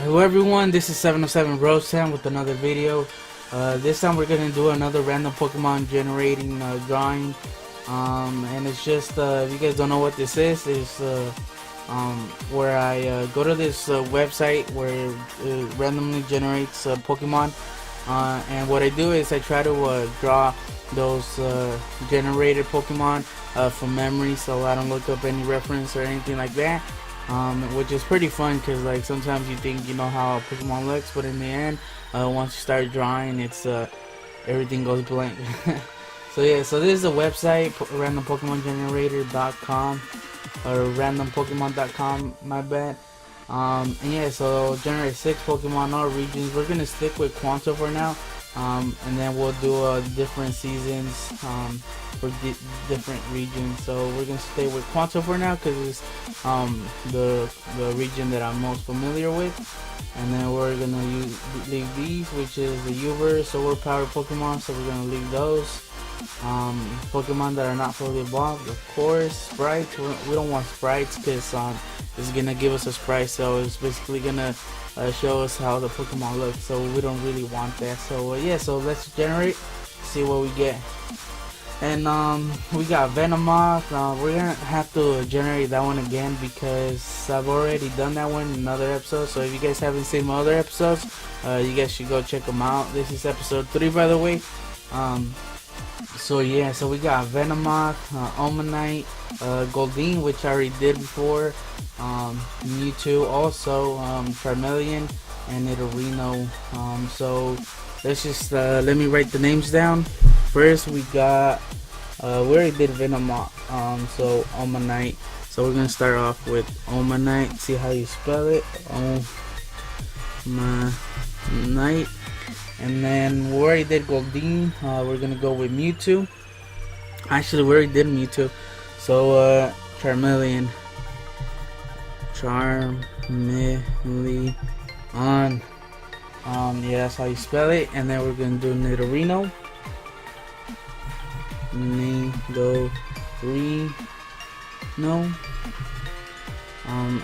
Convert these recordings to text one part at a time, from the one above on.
Hello everyone, this is 707 Rosetan with another video. This time we're going to do another random Pokemon generating drawing. And it's just, if you guys don't know what this is where I go to this website where it randomly generates Pokemon. And what I do is I try to draw those generated Pokemon from memory, so I don't look up any reference or anything like that. Which is pretty fun because like sometimes you think you know how a Pokemon looks, but in the end, once you start drawing, it's everything goes blank. So yeah, so this is a website, randompokemongenerator.com or randompokemon.com, my bad. And yeah, so generate 6 Pokemon, all regions. We're gonna stick with Kanto for now, and then we'll do different seasons for different regions. So we're gonna stay with Kanto for now because it's the region that I'm most familiar with. And then we're gonna leave these, which is the Uverse overpowered Pokemon. So we're gonna leave those. Pokemon that are not fully evolved, of course. Sprites, we don't want sprites because it's gonna give us a sprite, so it's basically gonna show us how the Pokemon looks, so we don't really want that. So yeah, so let's generate, see what we get. And we got Venomoth. We're gonna have to generate that one again because I've already done that one in another episode. So if you guys haven't seen my other episodes, you guys should go check them out. This is episode 3, by the way. So yeah, so we got Venomoth, Omanite, Goldeen, which I already did before, Mewtwo, also Charmeleon, and Nidorino. So let's just let me write the names down. First we got we already did Venomoth, so Omanite. So we're gonna start off with Omanite. See how you spell it, Omanite. And then we already did Goldeen. We're gonna go with Mewtwo. Actually, we already did Mewtwo. So Charmeleon. Charmeleon. Yeah, that's how you spell it. And then we're gonna do Nidorino. Nidorino.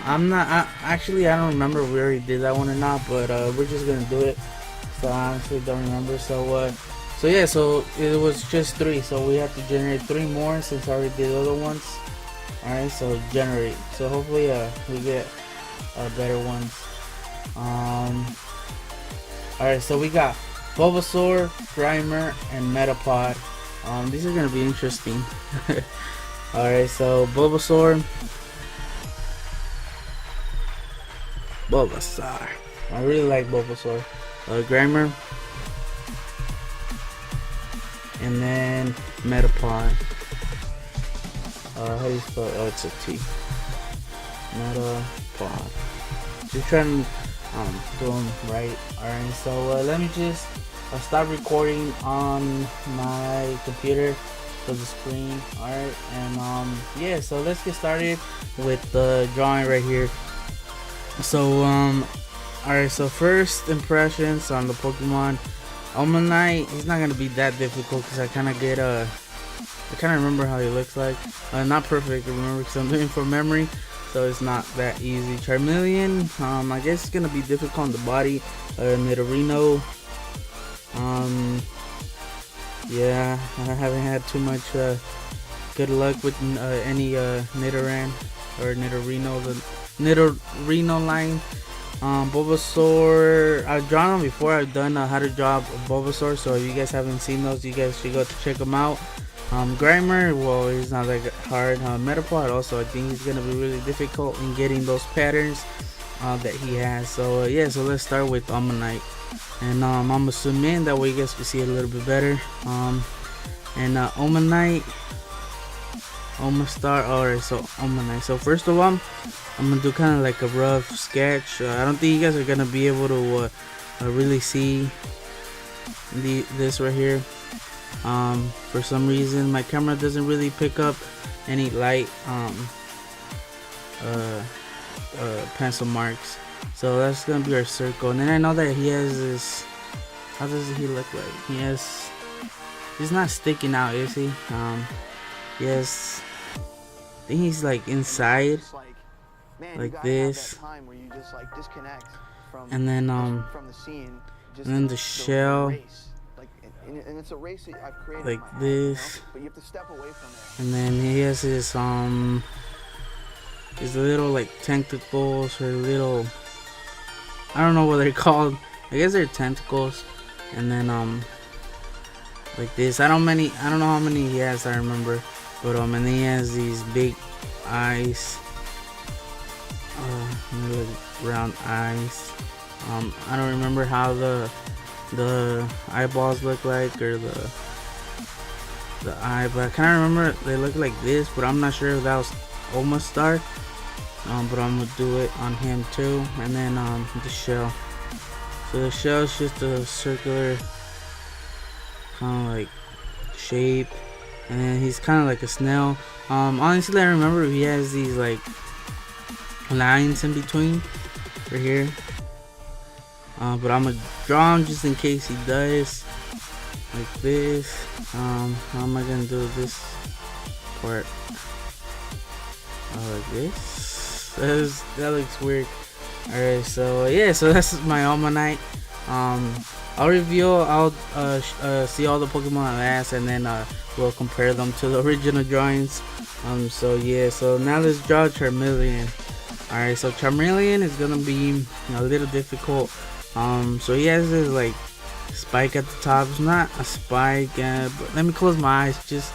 I'm not. Actually, I don't remember if we already did that one or not. But we're just gonna do it. So I honestly don't remember. So yeah, so it was just 3, so we have to generate 3 more since I already did the other ones. Alright, so generate. So hopefully we get better ones. Alright, so we got Bulbasaur, Grimer, and Metapod. These are gonna be interesting. Alright, so Bulbasaur. I really like Bulbasaur. Grimer, and then Metapod. How do you spell it? Oh, it's a T. Metapod. Just trying to do them right. Alright, so let me just start recording on my computer for the screen. Alright, and yeah, so let's get started with the drawing right here. So alright, so first impressions on the Pokemon. Omanite, he's not gonna be that difficult because I kind of remember how he looks like. Not perfect, remember, because I'm doing from memory, so it's not that easy. Charmeleon, I guess it's gonna be difficult on the body. Nidorino, yeah, I haven't had too much good luck with any Nidoran or Nidorino, the Nidorino line. Bulbasaur, I've drawn them before. I've done how to draw Bulbasaur, so if you guys haven't seen those, you guys should go to check them out. Grimer, well, he's not that hard. Metapod, also, I think he's gonna be really difficult in getting those patterns that he has. So yeah, so let's start with Omanite, and I'm assuming that way you guys can see it a little bit better. And Omanite, Omastar. Alright, so Omanite. So first of all, I'm gonna do kind of like a rough sketch. I don't think you guys are gonna be able to really see this right here. For some reason, my camera doesn't really pick up any light pencil marks. So that's gonna be our circle. And then I know that he has this. How does he look like? He's not sticking out, is he? Yes. I think he's like inside, like this. and then the shell, like this, and then he has his little like tentacles or little, I don't know what they're called. I guess they're tentacles, and then like this. I don't know how many he has. I remember, but and then he has these big eyes, little round eyes. I don't remember how the eyeballs look like, or the eye, but I kind of remember they look like this, but I'm not sure if that was almost Star. But I'm gonna do it on him too. And then the shell. So the shell is just a circular kind of like shape, and then he's kind of like a snail. Honestly, I remember he has these like lines in between right here. But I'm gonna draw him just in case he does, like this. How am I gonna do this part? Like this. That looks weird. Alright, so yeah, so that's my Almanite. I'll see all the Pokemon at last, and then we'll compare them to the original drawings. So yeah, so now let's draw Charmeleon. Alright, so Charmeleon is gonna be a little difficult. So he has this like spike at the top. It's not a spike, but let me close my eyes just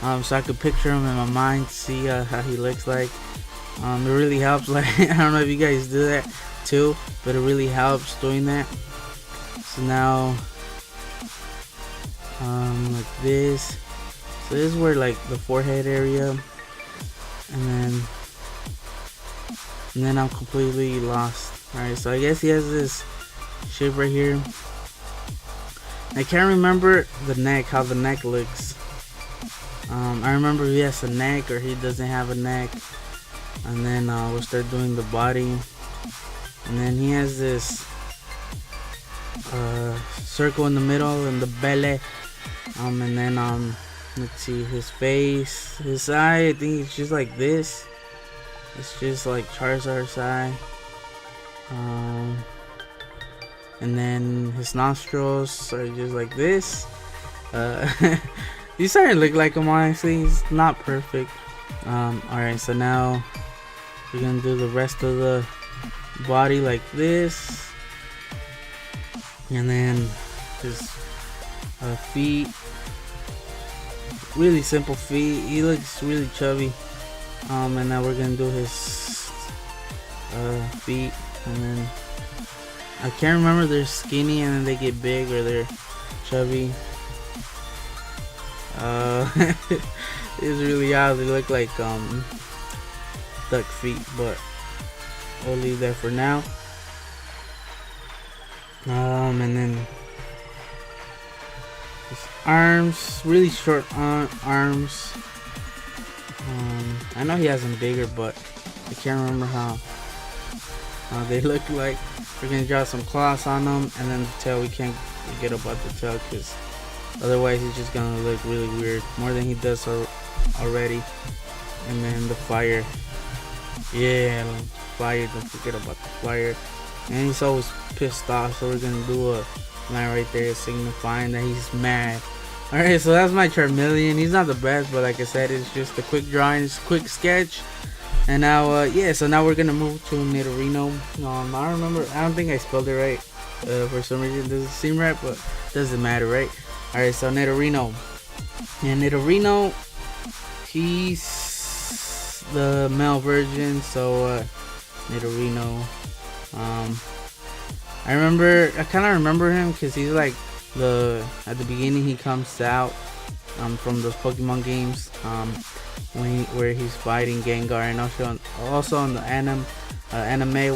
so I could picture him in my mind, see how he looks like. It really helps. Like, I don't know if you guys do that too, but it really helps doing that. So now, like this. So this is where like the forehead area, and then I'm completely lost. Alright, so I guess he has this shape right here. I can't remember the neck, how the neck looks. I remember he has a neck or he doesn't have a neck. And then we'll start doing the body. And then he has this circle in the middle and the belly. And then let's see, his face, his eye, I think it's just like this. It's just like Charizard's eye. And then his nostrils are just like this. He's starting to look like him, honestly. He's not perfect. Alright, so now we're gonna do the rest of the body like this. And then his feet. Really simple feet. He looks really chubby. And now we're gonna do his feet. And then I can't remember, they're skinny and then they get big, or they're chubby. It's really odd. They look like duck feet, but we'll leave that for now. And then his arms, really short arms. I know he has them bigger, but I can't remember how they look like. We're gonna draw some claws on them, and then the tail, we can't forget about the tail, because otherwise he's just gonna look really weird, more than he does already. And then the fire, yeah, fire, don't forget about the fire. And he's always pissed off, so we're gonna do a line right there signifying that he's mad. Alright, so that's my Charmeleon. He's not the best, but like I said, it's just a quick drawing, it's a quick sketch. And now yeah, so now we're gonna move to Nidorino. I don't think I spelled it right. For some reason it doesn't seem right, but it doesn't matter, right? Alright, so Nidorino. And Nidorino, he's the male version, so Nidorino. I kind of remember him because he's like at the beginning he comes out from those Pokemon games, where he's fighting Gengar, and also on the anime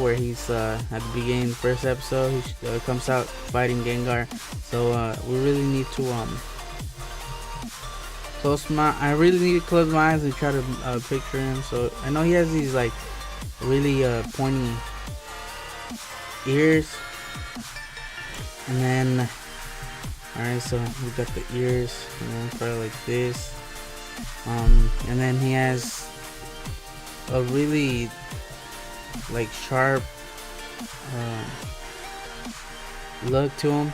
where he's at the beginning, first episode, he comes out fighting Gengar. So we really need to I really need to close my eyes and try to picture him. So I know he has these like really pointy ears, and then alright, so we got the ears, and then probably like this, and then he has a really like sharp look to him,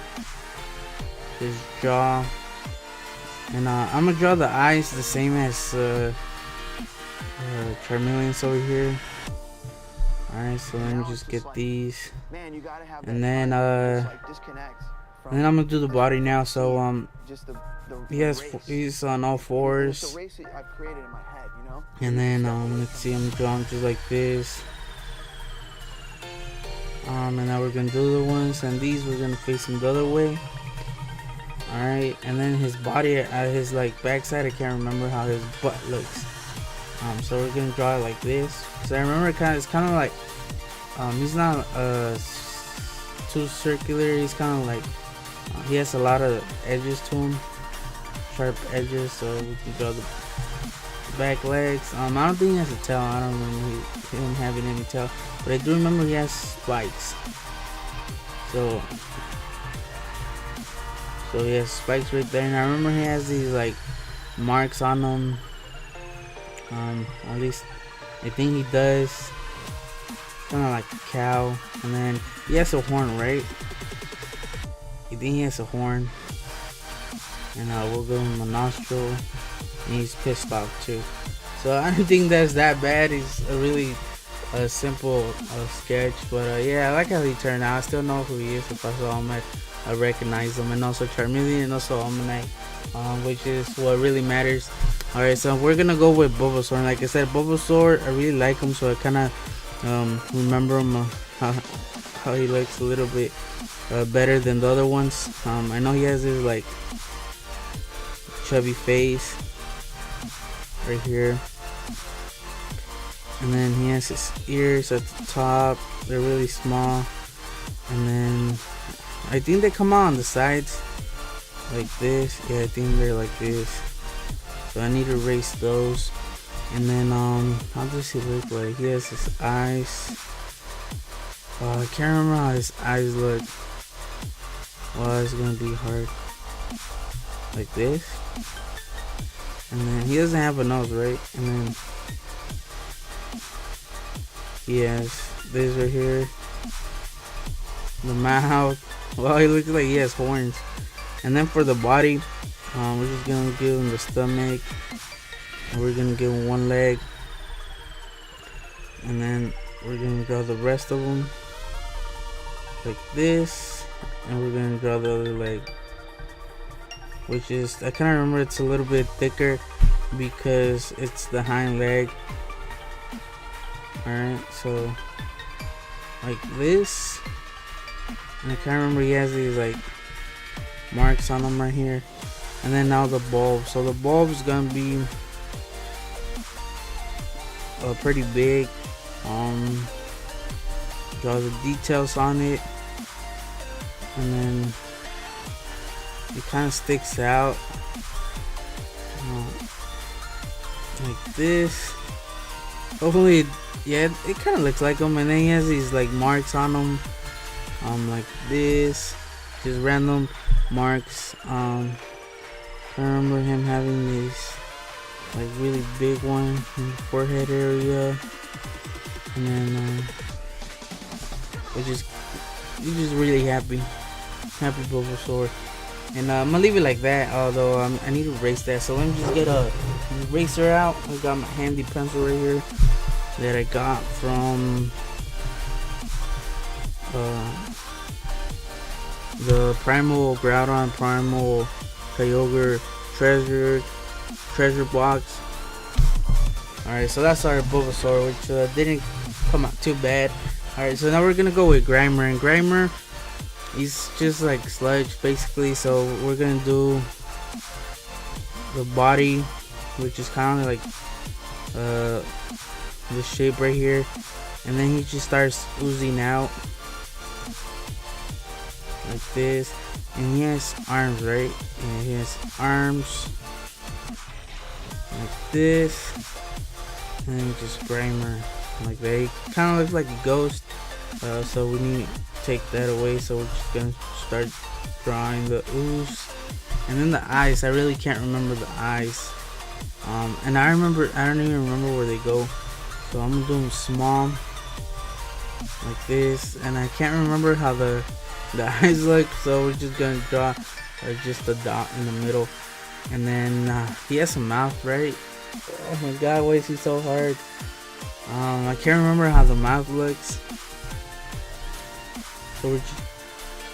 his jaw. And I'm gonna draw the eyes the same as Charmeleon's over here. Alright, so let me just get these. And then I'm gonna do the body now. So he's on all fours. And then let's see, I'm drawing just like this. And now we're gonna do the ones, and these we're gonna face them the other way. Alright, and then his body, his like backside, I can't remember how his butt looks. So we're gonna draw it like this. So I remember it's kind of like he's not too circular. He's kind of like he has a lot of edges to him, sharp edges. So we can draw the back legs. I don't think he has a tail. I don't remember him having any tail, but I do remember he has spikes. So he has spikes right there, and I remember he has these like marks on him. At least I think he does. Kind of like a cow, and then he has a horn, right? I think he has a horn, and we'll give him a nostril, and he's pissed off too. So I don't think that's that bad. It's a really simple sketch, but yeah, I like how he turned out. I still know who he is. If I saw him, I recognize him, and also Charmeleon, and also Almanac, which is what really matters. Alright, so we're gonna go with Bulbasaur, and like I said, Bulbasaur, I really like him, so I kind of remember him how he looks a little bit better than the other ones. I know he has this like chubby face right here, and then he has his ears at the top. They're really small, and then I think they come out on the sides like this. Yeah, I think they're like this. So I need to erase those. And then how does he look like? He has his eyes. I can't remember how his eyes look. Well, it's gonna be hard. Like this. And then he doesn't have a nose, right? And then he has this right here. The mouth. Well, he looks like he has horns. And then for the body, we're just gonna give him the stomach, and we're gonna give him one leg, and then we're gonna draw the rest of them like this, and we're gonna draw the other leg, which is, I kind of remember it's a little bit thicker because it's the hind leg. Alright, so like this, and I can't remember, he has these like marks on them right here. And then now the bulb. So the bulb is gonna be pretty big. Draw the details on it, and then it kind of sticks out like this. Hopefully, yeah, it kind of looks like him. And then he has these like marks on him, like this, just random marks. I remember him having this like really big one in the forehead area, and then he's just really happy Bulbasaur. And I'm gonna leave it like that, although I need to erase that. So let me just get a eraser out. I got my handy pencil right here that I got from the Primal Groudon, Primal Kyogre treasure box. Alright, so that's our Bulbasaur, which didn't come out too bad. Alright, so now we're gonna go with Grimer, and Grimer, he's just like sludge basically. So we're gonna do the body, which is kind of like this shape right here, and then he just starts oozing out like this. And he has arms, right? And he has arms like this, and then just Grimer like that. He kind of looks like a ghost, so we need to take that away. So we're just gonna start drawing the ooze, and then the eyes. I really can't remember the eyes, and I don't even remember where they go. So I'm gonna do them small like this, and I can't remember how the the eyes look. So we're just gonna draw just a dot in the middle, and then he has a mouth, right? Oh my god, why is he so hard? I can't remember how the mouth looks, so we're just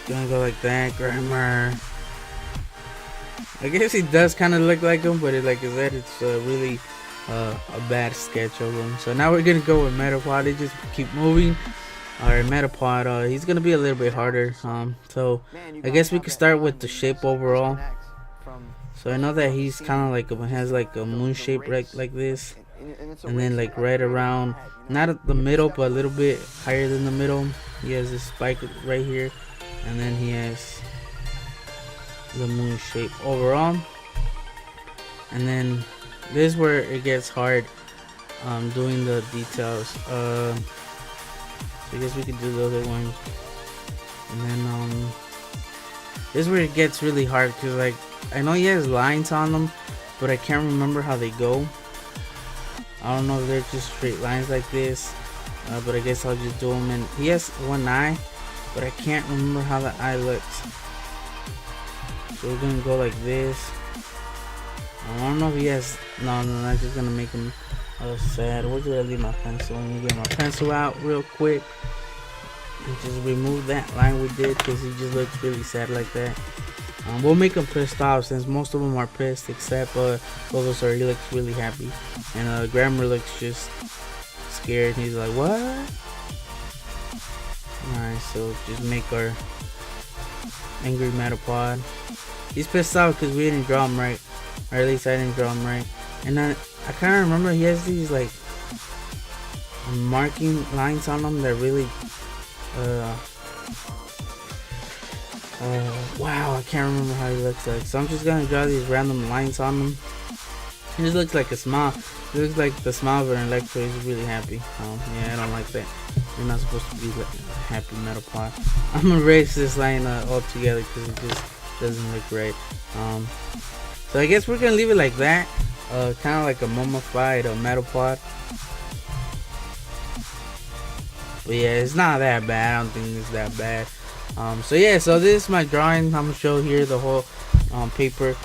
gonna go like that. Grammar. I guess he does kind of look like him, but like I said, it's really a bad sketch of him. So now we're gonna go with Metapod. They just keep moving. Alright, Metapod, he's gonna be a little bit harder. So I guess we could start with the shape overall. So I know that he's kind of like has like a moon shape like this, and then like right around, not at the middle, but a little bit higher than the middle. He has this spike right here, and then he has the moon shape overall. And then this is where it gets hard doing the details. So I guess we could do the other one, and then this is where it gets really hard, because like I know he has lines on them, but I can't remember how they go. I don't know if they're just straight lines like this, but I guess I'll just do them. And he has one eye, but I can't remember how the eye looks. So we're gonna go like this. I don't know if he has. No, that's just gonna make him sad. Where did I leave my pencil? Let me get my pencil out real quick and just remove that line we did, because he just looks really sad like that. We'll make him pissed off, since most of them are pissed, except Bulbasaur. He looks really happy, and Grammar looks just scared. He's like, what? Alright, so just make our angry Metapod. He's pissed off because we didn't draw him right, or at least I didn't draw him right. And I kind of remember he has these like marking lines on him that really wow, I can't remember how he looks like. So I'm just gonna draw these random lines on him. He just looks like a smile. It looks like the smile of an Electro. He's really happy. Yeah, I don't like that. You're not supposed to be like a happy Metapod. I'm gonna erase this line altogether because it just doesn't look right. So I guess we're gonna leave it like that. Kind of like a mummified Metapod. But yeah, it's not that bad. I don't think it's that bad. So yeah, so this is my drawing. I'm gonna show here the whole paper,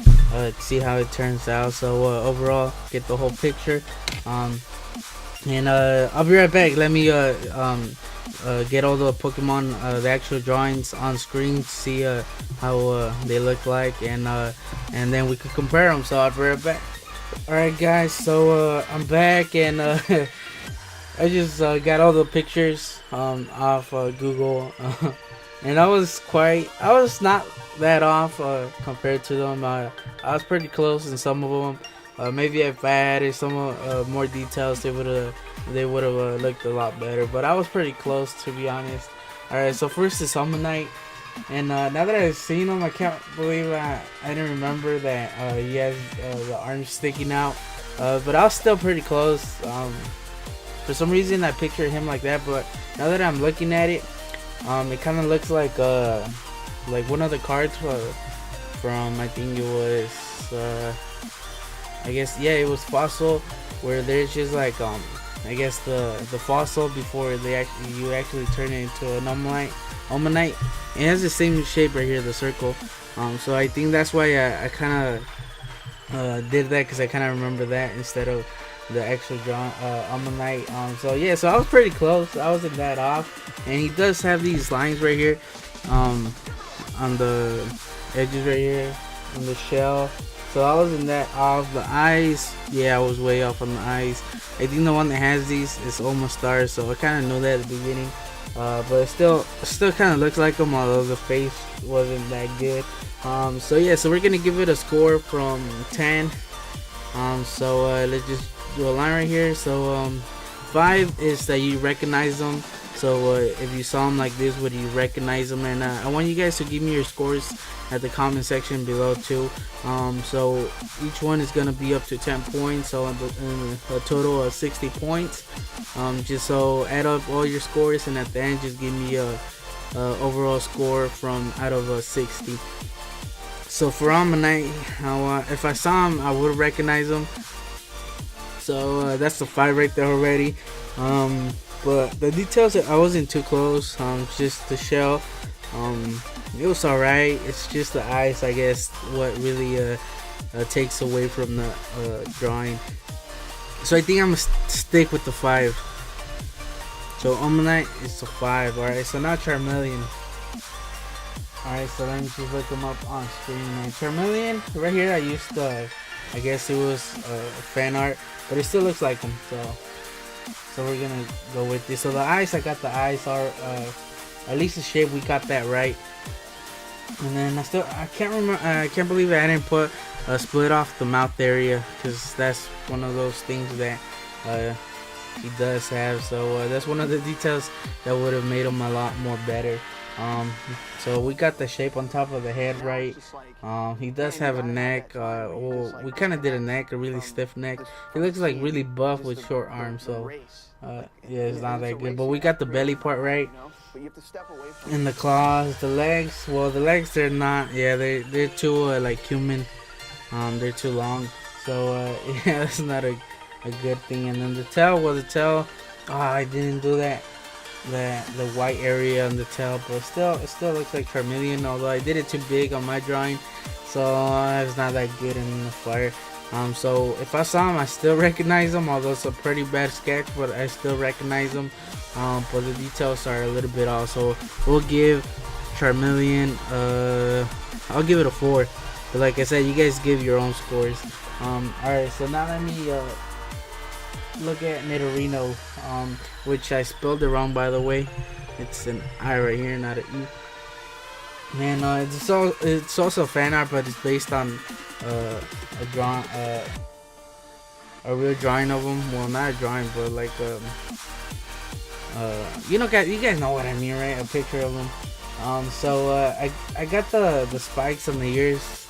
see how it turns out. So overall, get the whole picture. And I'll be right back. Let me get all the Pokemon, the actual drawings on screen to see how they look like, and then we could compare them. So I'll be right back. Alright guys, so I'm back, and I just got all the pictures off Google, and I was not that off compared to them. I was pretty close in some of them. Maybe if I added some more details, they would have looked a lot better. But I was pretty close, to be honest. Alright, so first is Summonite, and now that I've seen him, I can't believe I didn't remember that he has the arms sticking out. But I was still pretty close. For some reason I pictured him like that, but now that I'm looking at it, it kind of looks like one of the cards from, I think it was I guess, yeah, it was Fossil, where there's just like I guess the fossil before you actually turn it into an Omanyte. It has the same shape right here, the circle. So I think that's why I kind of did that, because I kind of remember that instead of the actual Omanyte. So yeah, so I was pretty close. I wasn't that off. And he does have these lines right here, on the edges right here, on the shell. So I wasn't that off. The eyes, yeah, I was way off on the eyes. I think the one that has these is almost stars, so I kind of know that at the beginning. But it still kind of looks like him, although the face wasn't that good. So yeah, so we're gonna give it a score from 10. So let's just do a line right here. So 5 is that you recognize them. So if you saw them like this, would you recognize them? And I want you guys to give me your scores at the comment section below too. So each one is gonna be up to 10 points, so a total of 60 points. Just so add up all your scores, and at the end just give me a overall score from out of 60. So for Omanyte, if I saw him, I would recognize him. So that's the 5 right there already. But the details, I wasn't too close. Just the shell. It was alright. It's just the eyes, I guess, what really takes away from the drawing. So I think I'm gonna stick with the 5. So Omanyte is a 5. Alright, so now Charmeleon. Alright, so let me just look them up on screen. And Charmeleon, right here, I used I guess it was fan art, but it still looks like him. So we're gonna go with this. So the eyes, I got the eyes are at least the shape, we got that right. And then I can't remember. I can't believe I didn't put split off the mouth area, because that's one of those things that he does have. So that's one of the details that would have made him a lot more better. So we got the shape on top of the head right. He does have a neck. Well, we kind of did a neck, a really stiff neck. He looks like really buff with short arms. So yeah, it's not that good. But we got the belly part right. And the claws, the legs. Well, the legs, they're not. Yeah, they're too like human. They're too long. So yeah, that's not a good thing. And then the tail. Well, the tail. I didn't do that. The white area on the tail, but it still looks like Charmeleon, although I did it too big on my drawing, so it's not that good in the fire. So if I saw him, I still recognize him, although it's a pretty bad sketch, but I still recognize him. But the details are a little bit off, so we'll give Charmeleon I'll give it a 4, but like I said, you guys give your own scores. Alright, so now let me look at Nidorino, which I spelled it wrong, by the way. It's an I right here, not an E. Man, it's also fan art, but it's based on a real drawing of him. Well, not a drawing, but like you guys know what I mean, right? A picture of him. So I got the spikes on the ears,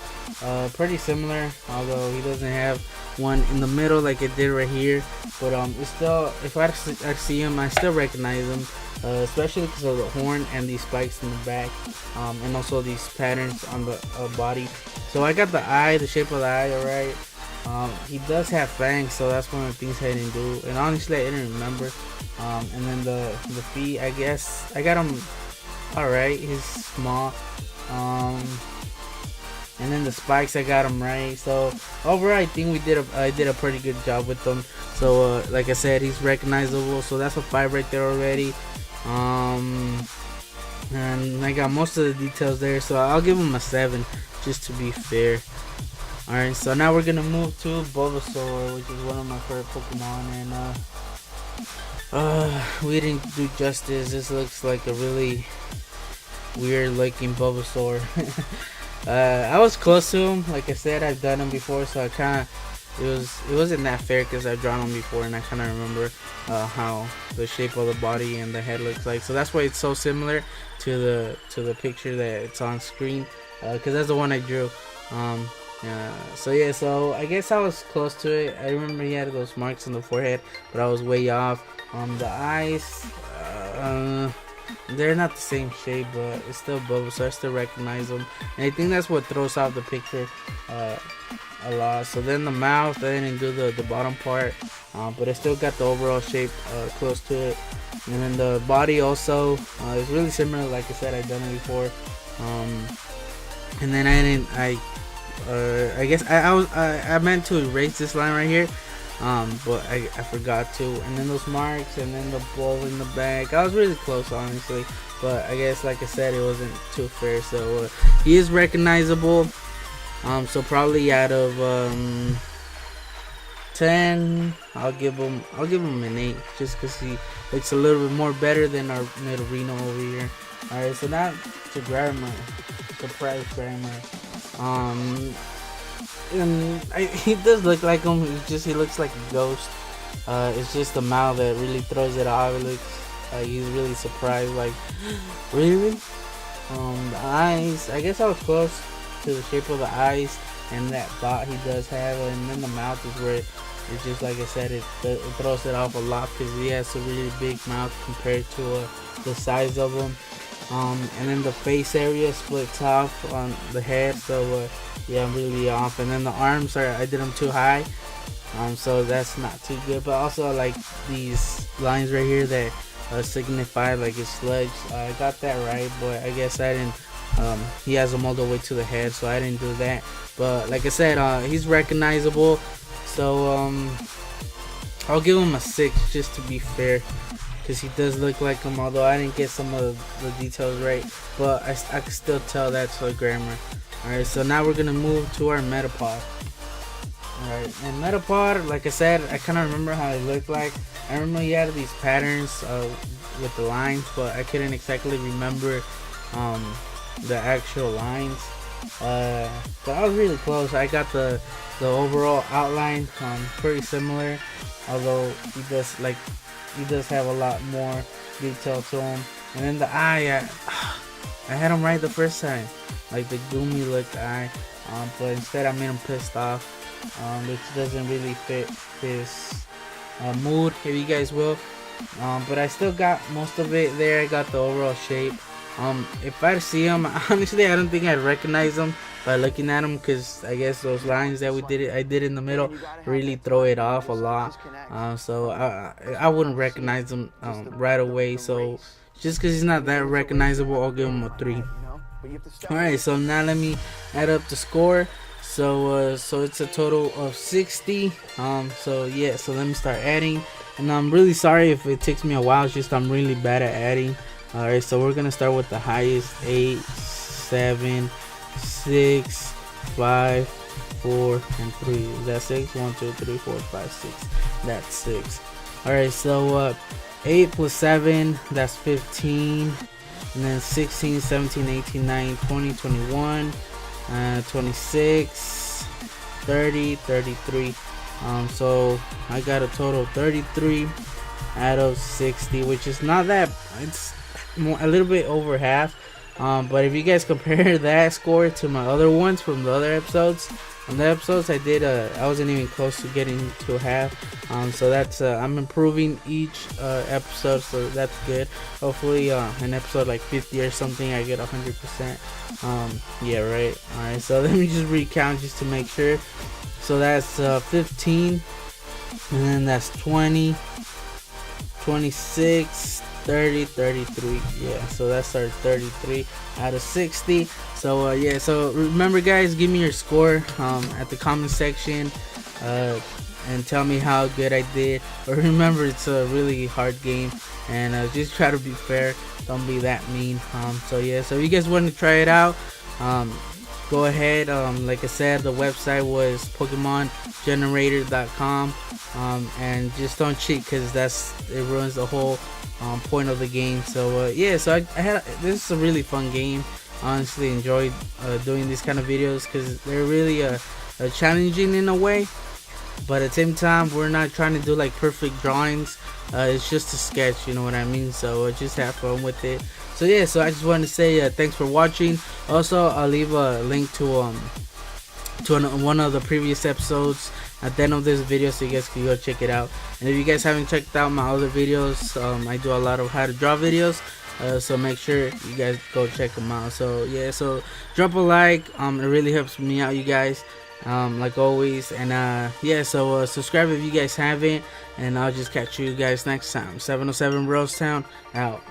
pretty similar, although he doesn't have one in the middle like it did right here. But it's still, if I see him, I still recognize him, especially because of the horn and these spikes in the back, and also these patterns on the body. So I got the eye, the shape of the eye, alright. He does have fangs, so that's one of the things I didn't do, and honestly I didn't remember. And then the feet, I guess I got him alright. He's small. And then the spikes, I got them right. So overall, I think I did a pretty good job with them. So like I said, he's recognizable. So that's a 5 right there already. And I got most of the details there. So I'll give him a 7, just to be fair. Alright, so now we're gonna move to Bulbasaur, which is one of my favorite Pokemon. And we didn't do justice. This looks like a really weird looking Bulbasaur. I was close to him. Like I said, I've done him before, so it wasn't that fair because I've drawn him before, and I kind of remember how the shape of the body and the head looks like. So that's why it's so similar to the picture that it's on screen, because that's the one I drew. So yeah, so I guess I was close to it. I remember he had those marks on the forehead, but I was way off. The eyes, they're not the same shape, but it's still Bulbasaur, so I still recognize them. And I think that's what throws out the picture a lot. So then the mouth, I didn't do the bottom part, but I still got the overall shape close to it. And then the body also is really similar. Like I said, I've done it before. And then I guess I meant to erase this line right here, but I forgot to. And then those marks, and then the ball in the back. I was really close, honestly, but I guess, like I said, it wasn't too fair. So he is recognizable. So probably out of 10, I'll give him an 8, just because he looks a little bit more better than our Nidorino over here. All right, so now to Grammar, surprise Grammar. And he does look like him. He looks like a ghost. It's just the mouth that really throws it off. It looks like he's really surprised, like, really? The eyes, I guess I was close to the shape of the eyes and that dot he does have, and then the mouth is where it's just, like I said, it throws it off a lot because he has a really big mouth compared to the size of him. And then the face area splits off on the head, so yeah, I'm really off. And then the arms I did them too high, so that's not too good. But also, like, these lines right here that signify like his legs. I got that right, but I guess I didn't. He has them all the way to the head, so I didn't do that. But like I said, he's recognizable. So I'll give him a 6 just to be fair, because he does look like him. Although I didn't get some of the details right, but I can still tell that's a grammar. Alright, so now we're gonna move to our Metapod. Alright, and Metapod, like I said, I kind of remember how it looked like. I remember he had these patterns with the lines, but I couldn't exactly remember the actual lines. But I was really close. I got the overall outline pretty similar, although he does have a lot more detail to him. And then the eye, I had him right the first time, like the gloomy look eye, but instead I made him pissed off, which doesn't really fit his mood, if you guys will. But I still got most of it there. I got the overall shape. If I see him, honestly, I don't think I'd recognize him by looking at him, because I guess those lines that I did in the middle really throw it off a lot. So I wouldn't recognize him right away. So just because he's not that recognizable, I'll give him a 3. Alright, so now let me add up the score. So so it's a total of 60. So yeah, so let me start adding. And I'm really sorry if it takes me a while. It's just I'm really bad at adding. Alright, so we're gonna start with the highest. 8, 7, 6, 5, 4, and 3. Is that 6? 1, 2, 3, 4, 5, 6. That's 6. Alright, so 8 plus 7, that's 15. And then 16, 17, 18, 19, 20, 21, 26, 30, 33. So I got a total of 33 out of 60, which is not that, it's a little bit over half. But if you guys compare that score to my other ones from the other episodes, on the episodes I did, I wasn't even close to getting to half. So that's I'm improving each episode, so that's good. Hopefully an episode like 50 or something I get 100%. Yeah, right. Alright, so let me just recount just to make sure. So that's 15, and then that's 20, 26, 30, 33. Yeah, so that's our 33 out of 60. So yeah, so remember guys, give me your score at the comment section, and tell me how good I did. But remember, it's a really hard game, and just try to be fair, don't be that mean. So yeah, so if you guys want to try it out, go ahead. Like I said, the website was PokemonGenerator.com, and just don't cheat, because it ruins the whole point of the game. So yeah, so this is a really fun game. Honestly enjoyed doing these kind of videos, because they're really challenging in a way, but at the same time we're not trying to do like perfect drawings. It's just a sketch, you know what I mean? So just have fun with it. So yeah, so I just wanted to say thanks for watching. Also, I'll leave a link to one of the previous episodes at the end of this video, so you guys can go check it out. And if you guys haven't checked out my other videos, I do a lot of how to draw videos, so make sure you guys go check them out. So yeah, so drop a like, it really helps me out, you guys, like always. And yeah, so subscribe if you guys haven't, and I'll just catch you guys next time. 707 Rosetown out.